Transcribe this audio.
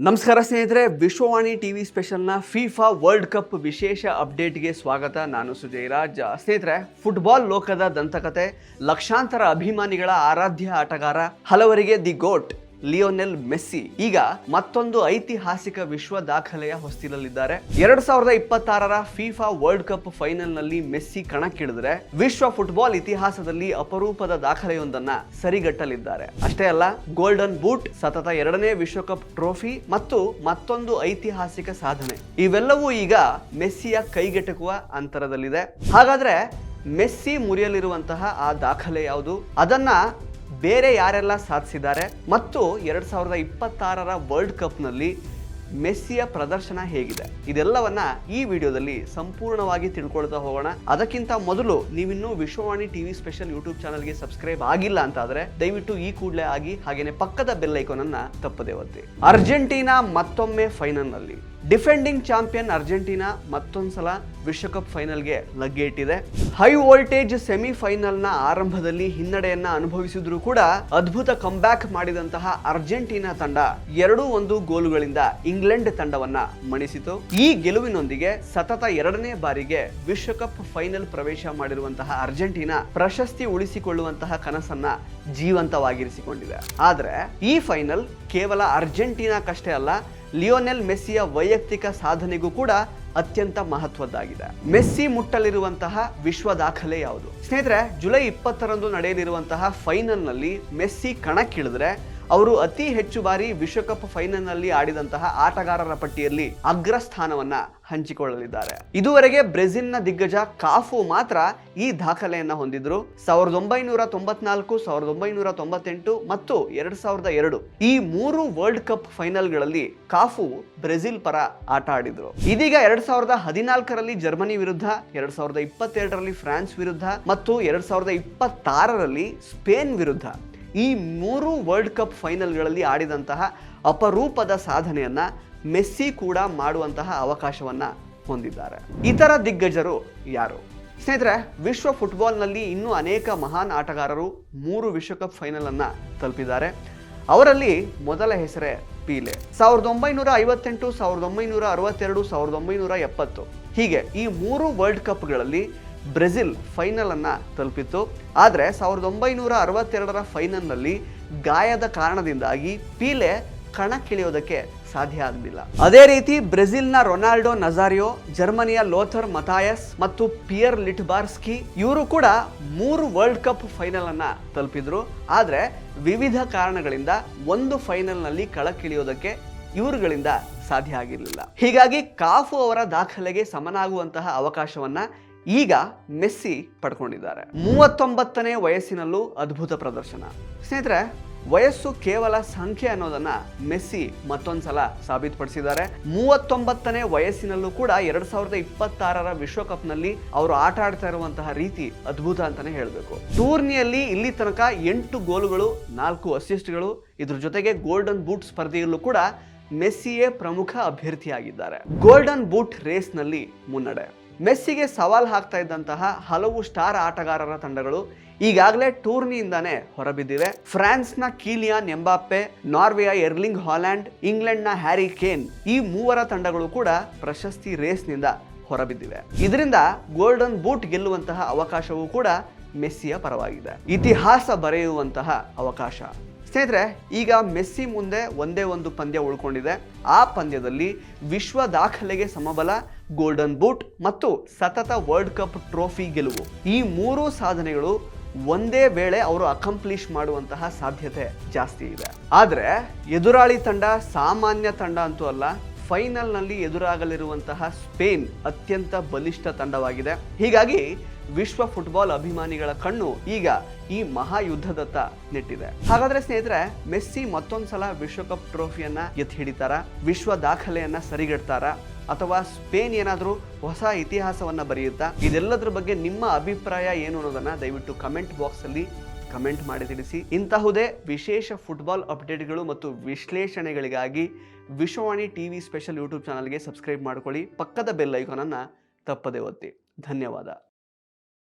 ನಮಸ್ಕಾರ ಸ್ನೇಹಿತರೆ, ವಿಶ್ವವಾಣಿ ಟಿವಿ ಸ್ಪೆಷಲ್ನ ಫಿಫಾ ವರ್ಲ್ಡ್ ಕಪ್ ವಿಶೇಷ ಅಪ್ಡೇಟ್ಗೆ ಸ್ವಾಗತ. ನಾನು ಸುಜಯ್ ರಾಜ್. ಸ್ನೇಹಿತರೆ, ಫುಟ್ಬಾಲ್ ಲೋಕದ ದಂತಕತೆ, ಲಕ್ಷಾಂತರ ಅಭಿಮಾನಿಗಳ ಆರಾಧ್ಯ ಆಟಗಾರ, ಹಲವರಿಗೆ ದಿ ಗೋಟ್ ಲಿಯೋನೆಲ್ ಮೆಸ್ಸಿ ಈಗ ಮತ್ತೊಂದು ಐತಿಹಾಸಿಕ ವಿಶ್ವ ದಾಖಲೆಯ ಹೊಸ್ತಿಲಲ್ಲಿದ್ದಾರೆ. 2026ರ ಫಿಫಾ ವರ್ಲ್ಡ್ ಕಪ್ ಫೈನಲ್ ನಲ್ಲಿ ಮೆಸ್ಸಿ ಕಣಕ್ಕಿಳಿದ್ರೆ ವಿಶ್ವ ಫುಟ್ಬಾಲ್ ಇತಿಹಾಸದಲ್ಲಿ ಅಪರೂಪದ ದಾಖಲೆಯೊಂದನ್ನ ಸರಿಗಟ್ಟಲಿದ್ದಾರೆ. ಅಷ್ಟೇ ಅಲ್ಲ, ಗೋಲ್ಡನ್ ಬೂಟ್, ಸತತ 2ನೇ ವಿಶ್ವಕಪ್ ಟ್ರೋಫಿ ಮತ್ತು ಮತ್ತೊಂದು ಐತಿಹಾಸಿಕ ಸಾಧನೆ ಇವೆಲ್ಲವೂ ಈಗ ಮೆಸ್ಸಿಯ ಕೈಗೆಟಕುವ ಅಂತರದಲ್ಲಿದೆ. ಹಾಗಾದ್ರೆ ಮೆಸ್ಸಿ ಮುರಿಯಲಿರುವಂತಹ ಆ ದಾಖಲೆ ಯಾವುದು, ಅದನ್ನ ಬೇರೆ ಯಾರೆಲ್ಲ ಸಾಧಿಸಿದ್ದಾರೆ ಮತ್ತು 2026ರ ವರ್ಲ್ಡ್ ಕಪ್ನಲ್ಲಿ ಮೆಸ್ಸಿಯ ಪ್ರದರ್ಶನ ಹೇಗಿದೆ, ಇದೆಲ್ಲವನ್ನ ಈ ವಿಡಿಯೋದಲ್ಲಿ ಸಂಪೂರ್ಣವಾಗಿ ತಿಳ್ಕೊಳ್ತಾ ಹೋಗೋಣ. ಅದಕ್ಕಿಂತ ಮೊದಲು ನೀವಿನ್ನೂ ವಿಶ್ವವಾಣಿ ಟಿವಿ ಸ್ಪೆಷಲ್ ಯೂಟ್ಯೂಬ್ ಚಾನಲ್ಗೆ ಸಬ್ಸ್ಕ್ರೈಬ್ ಆಗಿಲ್ಲ ಅಂತಾದ್ರೆ ದಯವಿಟ್ಟು ಈ ಕೂಡಲೇ ಆಗಿ, ಹಾಗೇನೆ ಪಕ್ಕದ ಬೆಲ್ ಐಕಾನ್ ಅನ್ನ ತಪ್ಪದೇ ಒತ್ತಿ. ಅರ್ಜೆಂಟೀನಾ ಮತ್ತೊಮ್ಮೆ ಫೈನಲ್ನಲ್ಲಿ. ಡಿಫೆಂಡಿಂಗ್ ಚಾಂಪಿಯನ್ ಅರ್ಜೆಂಟೀನಾ ಮತ್ತೊಂದ್ಸಲ ವಿಶ್ವಕಪ್ ಫೈನಲ್ಗೆ ಲಗ್ಗೆ ಇಟ್ಟಿದೆ. ಹೈ ವೋಲ್ಟೇಜ್ ಸೆಮಿಫೈನಲ್ನ ಆರಂಭದಲ್ಲಿ ಹಿನ್ನಡೆಯನ್ನ ಅನುಭವಿಸಿದ್ರು ಕೂಡ ಅದ್ಭುತ ಕಂಬ್ಯಾಕ್ ಮಾಡಿದಂತಹ ಅರ್ಜೆಂಟೀನಾ ತಂಡ 2-1 ಗೋಲುಗಳಿಂದ ಇಂಗ್ಲೆಂಡ್ ತಂಡವನ್ನ ಮಣಿಸಿತು. ಈ ಗೆಲುವಿನೊಂದಿಗೆ ಸತತ 2ನೇ ಬಾರಿಗೆ ವಿಶ್ವಕಪ್ ಫೈನಲ್ ಪ್ರವೇಶ ಮಾಡಿರುವಂತಹ ಅರ್ಜೆಂಟೀನಾ ಪ್ರಶಸ್ತಿ ಉಳಿಸಿಕೊಳ್ಳುವಂತಹ ಕನಸನ್ನ ಜೀವಂತವಾಗಿರಿಸಿಕೊಂಡಿದೆ. ಆದ್ರೆ ಈ ಫೈನಲ್ ಕೇವಲ ಅರ್ಜೆಂಟೀನಾಕ್ಕಷ್ಟೇ ಅಲ್ಲ, ಲಿಯೋನೆಲ್ ಮೆಸ್ಸಿಯ ವೈಯಕ್ತಿಕ ಸಾಧನೆಗೂ ಕೂಡ ಅತ್ಯಂತ ಮಹತ್ವದ್ದಾಗಿದೆ. ಮೆಸ್ಸಿ ಮುಟ್ಟಲಿರುವಂತಹ ವಿಶ್ವ ದಾಖಲೆ ಯಾವುದು? ಸ್ನೇಹಿತರೆ, ಜುಲೈ 20ರಂದು ನಡೆಯಲಿರುವಂತಹ ಫೈನಲ್ನಲ್ಲಿ ಮೆಸ್ಸಿ ಕಣಕ್ಕಿಳಿದ್ರೆ ಅವರು ಅತಿ ಹೆಚ್ಚು ಬಾರಿ ವಿಶ್ವಕಪ್ ಫೈನಲ್ನಲ್ಲಿ ಆಡಿದಂತಹ ಆಟಗಾರರ ಪಟ್ಟಿಯಲ್ಲಿ ಅಗ್ರಸ್ಥಾನವನ್ನ ಹಂಚಿಕೊಳ್ಳಲಿದ್ದಾರೆ. ಇದುವರೆಗೆ ಬ್ರೆಜಿಲ್ನ ದಿಗ್ಗಜ ಕಾಫು ಮಾತ್ರ ಈ ದಾಖಲೆಯನ್ನ ಹೊಂದಿದ್ರು. 1994, 1998 ಮತ್ತು 2002 ಈ 3 ವರ್ಲ್ಡ್ ಕಪ್ ಫೈನಲ್ಗಳಲ್ಲಿ ಕಾಫು ಬ್ರೆಜಿಲ್ ಪರ ಆಟ ಆಡಿದ್ರು. ಇದೀಗ 2014ರಲ್ಲಿ ಜರ್ಮನಿ ವಿರುದ್ಧ, 2022ರಲ್ಲಿ ಫ್ರಾನ್ಸ್ ವಿರುದ್ಧ ಮತ್ತು 2026ರಲ್ಲಿ ಸ್ಪೇನ್ ವಿರುದ್ಧ ಈ 3 ವರ್ಲ್ಡ್ ಕಪ್ ಫೈನಲ್ಗಳಲ್ಲಿ ಆಡಿದಂತಹ ಅಪರೂಪದ ಸಾಧನೆಯನ್ನ ಮೆಸ್ಸಿ ಕೂಡ ಮಾಡುವಂತಹ ಅವಕಾಶವನ್ನ ಹೊಂದಿದ್ದಾರೆ. ಇತರ ದಿಗ್ಗಜರು ಯಾರು? ಸ್ನೇಹಿತರೆ, ವಿಶ್ವ ಫುಟ್ಬಾಲ್ನಲ್ಲಿ ಇನ್ನೂ ಅನೇಕ ಮಹಾನ್ ಆಟಗಾರರು 3 ವಿಶ್ವಕಪ್ ಫೈನಲ್ ಅನ್ನ ತಲುಪಿದ್ದಾರೆ. ಅವರಲ್ಲಿ ಮೊದಲ ಹೆಸರೇ ಪೀಲೆ. 1958, 1962, 1970 ಹೀಗೆ ಈ 3 ವರ್ಲ್ಡ್ ಕಪ್ಗಳಲ್ಲಿ ಬ್ರೆಜಿಲ್ ಫೈನಲ್ ಅನ್ನ ತಲುಪಿತ್ತು. ಆದರೆ 1962ರ ಫೈನಲ್ನಲ್ಲಿ ಗಾಯದ ಕಾರಣದಿಂದಾಗಿ ಪೀಲೆ ಕಣಕ್ಕಿಳಿಯೋದಕ್ಕೆ ಸಾಧ್ಯ ಆಗಲಿಲ್ಲ. ಅದೇ ರೀತಿ ಬ್ರೆಜಿಲ್ನ ರೊನಾಲ್ಡೋ ನಜಾರಿಯೋ, ಜರ್ಮನಿಯ ಲೋಥರ್ ಮಥಾಯಸ್ ಮತ್ತು ಪಿಯರ್ ಲಿಟ್ಬಾರ್ಸ್ಕಿ ಇವರು ಕೂಡ 3 ವರ್ಲ್ಡ್ ಕಪ್ ಫೈನಲ್ ಅನ್ನ ತಲುಪಿದ್ರು. ಆದರೆ ವಿವಿಧ ಕಾರಣಗಳಿಂದ ಒಂದು ಫೈನಲ್ನಲ್ಲಿ ಕಣಕ್ಕಿಳಿಯೋದಕ್ಕೆ ಇವರುಗಳಿಂದ ಸಾಧ್ಯ ಆಗಿರಲಿಲ್ಲ. ಹೀಗಾಗಿ ಕಾಫು ಅವರ ದಾಖಲೆಗೆ ಸಮನಾಗುವಂತಹ ಅವಕಾಶವನ್ನ ಈಗ ಮೆಸ್ಸಿ ಪಡ್ಕೊಂಡಿದ್ದಾರೆ. 39ನೇ ವಯಸ್ಸಿನಲ್ಲೂ ಅದ್ಭುತ ಪ್ರದರ್ಶನ. ಸ್ನೇಹಿತರೆ, ವಯಸ್ಸು ಕೇವಲ ಸಂಖ್ಯೆ ಅನ್ನೋದನ್ನ ಮೆಸ್ಸಿ ಮತ್ತೊಂದ್ಸಲ ಸಾಬೀತುಪಡಿಸಿದ್ದಾರೆ. 39ನೇ ವಯಸ್ಸಿನಲ್ಲೂ ಕೂಡ 2026ರ ವಿಶ್ವಕಪ್ನಲ್ಲಿ ಅವರು ಆಟ ಆಡ್ತಾ ಇರುವಂತಹ ರೀತಿ ಅದ್ಭುತ ಅಂತಾನೆ ಹೇಳಬೇಕು. ಟೂರ್ನಿಯಲ್ಲಿ ಇಲ್ಲಿ ತನಕ 8 ಗೋಲುಗಳು, 4 ಅಸಿಸ್ಟ್ಗಳು, ಇದ್ರ ಜೊತೆಗೆ ಗೋಲ್ಡನ್ ಬೂಟ್ ಸ್ಪರ್ಧೆಯಲ್ಲೂ ಕೂಡ ಮೆಸ್ಸಿಯೇ ಪ್ರಮುಖ ಅಭ್ಯರ್ಥಿಯಾಗಿದ್ದಾರೆ. ಗೋಲ್ಡನ್ ಬೂಟ್ ರೇಸ್ನಲ್ಲಿ ಮುನ್ನಡೆ. ಮೆಸ್ಸಿಗೆ ಸವಾಲ್ ಹಾಕ್ತಾ ಇದ್ದಂತಹ ಹಲವು ಸ್ಟಾರ್ ಆಟಗಾರರ ತಂಡಗಳು ಈಗಾಗಲೇ ಟೂರ್ನಿಯಿಂದಾನೇ ಹೊರಬಿದ್ದಿವೆ. ಫ್ರಾನ್ಸ್ನ ಕೀಲಿಯಾನ್ ಎಂಬಾಪ್ಪೆ, ನಾರ್ವೆಯ ಎರ್ಲಿಂಗ್ ಹಾಲ್ಯಾಂಡ್, ಇಂಗ್ಲೆಂಡ್ನ ಹ್ಯಾರಿ ಕೇನ್ ಈ 3 ತಂಡಗಳು ಕೂಡ ಪ್ರಶಸ್ತಿ ರೇಸ್ನಿಂದ ಹೊರಬಿದ್ದಿವೆ. ಇದರಿಂದ ಗೋಲ್ಡನ್ ಬೂಟ್ ಗೆಲ್ಲುವಂತಹ ಅವಕಾಶವೂ ಕೂಡ ಮೆಸ್ಸಿಯ ಪರವಾಗಿದೆ. ಇತಿಹಾಸ ಬರೆಯುವಂತಹ ಅವಕಾಶ. ಸ್ನೇಹಿತರೆ, ಈಗ ಮೆಸ್ಸಿ ಮುಂದೆ ಒಂದೇ ಒಂದು ಪಂದ್ಯ ಉಳ್ಕೊಂಡಿದೆ. ಆ ಪಂದ್ಯದಲ್ಲಿ ವಿಶ್ವ ದಾಖಲೆಗೆ ಸಮಬಲ ಗೋಲ್ಡನ್ ಬೂಟ್ ಮತ್ತು ಸತತ ವರ್ಲ್ಡ್ ಕಪ್ ಟ್ರೋಫಿ ಗೆಲುವು, ಈ 3 ಸಾಧನೆಗಳು ಒಂದೇ ವೇಳೆ ಅವರು ಅಕಂಪ್ಲಿಷ್ ಮಾಡುವಂತಹ ಸಾಧ್ಯತೆ ಜಾಸ್ತಿ ಇದೆ. ಆದರೆ ಎದುರಾಳಿ ತಂಡ ಸಾಮಾನ್ಯ ತಂಡ ಅಂತೂ ಅಲ್ಲ. ಫೈನಲ್ನಲ್ಲಿ ಎದುರಾಗಲಿರುವಂತಹ ಸ್ಪೇನ್ ಅತ್ಯಂತ ಬಲಿಷ್ಠ ತಂಡವಾಗಿದೆ. ಹೀಗಾಗಿ ವಿಶ್ವ ಫುಟ್ಬಾಲ್ ಅಭಿಮಾನಿಗಳ ಕಣ್ಣು ಈಗ ಈ ಮಹಾಯುದ್ಧದತ್ತ ನೆಟ್ಟಿದೆ. ಹಾಗಾದ್ರೆ ಸ್ನೇಹಿತರೆ, ಮೆಸ್ಸಿ ಮತ್ತೊಂದ್ಸಲ ವಿಶ್ವಕಪ್ ಟ್ರೋಫಿಯನ್ನ ಎತ್ತಿ ಹಿಡಿತಾರ, ವಿಶ್ವ ದಾಖಲೆಯನ್ನ ಸರಿಗಟ್ತಾರ, ಅಥವಾ ಸ್ಪೇನ್ ಏನಾದರೂ ಹೊಸ ಇತಿಹಾಸವನ್ನ ಬರೆಯುತ್ತಾ? ಇದೆಲ್ಲದರ ಬಗ್ಗೆ ನಿಮ್ಮ ಅಭಿಪ್ರಾಯ ಏನು ಅನ್ನೋದನ್ನ ದಯವಿಟ್ಟು ಕಮೆಂಟ್ ಬಾಕ್ಸ್ ಅಲ್ಲಿ ಕಮೆಂಟ್ ಮಾಡಿ ತಿಳಿಸಿ. ಇಂತಹುದೇ ವಿಶೇಷ ಫುಟ್ಬಾಲ್ ಅಪ್ಡೇಟ್ಗಳು ಮತ್ತು ವಿಶ್ಲೇಷಣೆಗಳಿಗಾಗಿ ವಿಶ್ವವಾಣಿ ಟಿವಿ ಸ್ಪೆಷಲ್ ಯೂಟ್ಯೂಬ್ ಚಾನಲ್ಗೆ ಸಬ್ಸ್ಕ್ರೈಬ್ ಮಾಡ್ಕೊಳ್ಳಿ. ಪಕ್ಕದ ಬೆಲ್ ಐಕಾನ್ ಅನ್ನ ತಪ್ಪದೆ ಒತ್ತಿ. ಧನ್ಯವಾದ.